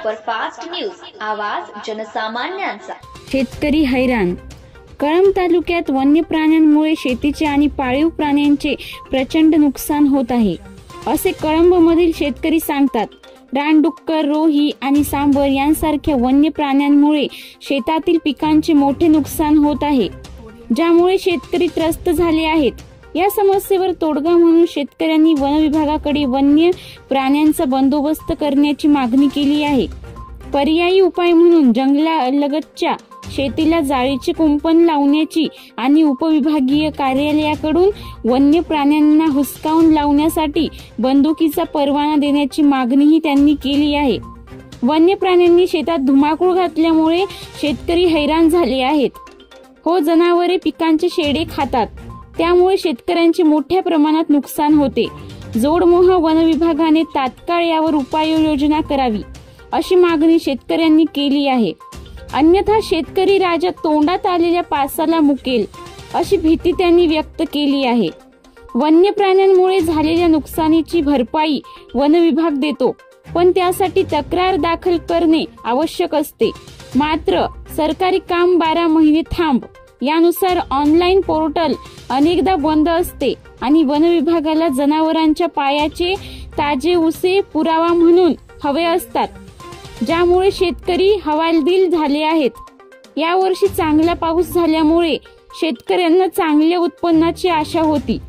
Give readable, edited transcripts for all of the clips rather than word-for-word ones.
Superfast news, आवाज जनसामान्यांचा। शेतकरी हैराण। कळंब तालुक्यात वन्य प्राण्यांमुळे शेतीचे आणि पाळीव प्राण्यांचे प्रचंड नुकसान होत आहे, असे कळंबमधील शेतकरी सांगतात। रानडुक्कर, रोही आणि सांबर यांसारख्या वन्य प्राण्यांमुळे शेतातील पिकांचे मोठे नुकसान होत आहे, ज्यामुळे शेतकरी त्रस्त झाले आहेत। या समस्येवर तोडगा म्हणून शेतकऱ्यांनी वन विभागाकडे वन्य प्राण्यांचा बंदोबस्त करण्याची मागणी केली आहे। पर्यायी उपाय म्हणून जंगलालगतच्या शेतीला जाळीचे कुंपण लावण्याची आणि उपविभागीय कार्यालयाकडून वन्य प्राण्यांना हुसकावून लावण्यासाठी बंदुकीचा परवाना देण्याची मागणीही त्यांनी केली आहे। वन्य प्राण्यांनी शेतात धुमाकूळ घातल्यामुळे शेतकरी हैराण झाले आहेत। जनावरे पिकांचे शेडे खातात, त्यामुळे शेतकऱ्यांचे मोठ्या प्रमाणात नुकसान होते। जोडमोहा वन विभागाने तात्काळ यावर उपाययोजना करावी, अशी मागणी शेतकऱ्यांनी केली आहे। अन्यथा शेतकरी राजा तोंडात आलेल्या पासाला मुकेल, अशी भीती त्यांनी व्यक्त केली आहे। वन्य प्राण्यांमुळे झालेल्या नुकसानीची भरपाई वन विभाग देतो, पण त्यासाठी तक्रार दाखल करणे आवश्यक असते। मात्र सरकारी काम 12 महिने थांब यानुसार ऑनलाईन पोर्टल अनेकदा बंद असते आणि वन विभागाला जनावरांच्या पायाचे ताजे उसे पुरावा म्हणून हवे असतात, ज्यामुळे शेतकरी हवालदिल झाले आहेत। यावर्षी चांगला पाऊस झाल्यामुळे शेतकऱ्यांना चांगल्या उत्पन्नाची आशा होती,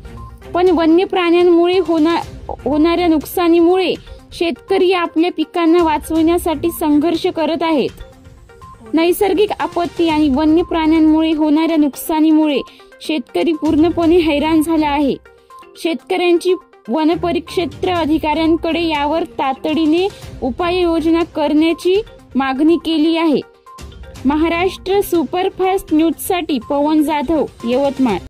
पण वन्य प्राण्यांमुळे होणाऱ्या नुकसानीमुळे शेतकरी आपल्या पिकांना वाचवण्यासाठी संघर्ष करत आहेत। नैसर्गिक आपत्ती आणि वन्य प्राण्यांमुळे होणाऱ्या नुकसानीमुळे शेतकरी पूर्णपणे हैराण झाला आहे। शेतकऱ्यांची वन परिक्षेत्र अधिकाऱ्यांकडे यावर तातडीने उपाययोजना करण्याची मागणी केली आहे। महाराष्ट्र सुपरफास्ट न्यूजसाठी पवन जाधव, यवतमाळ।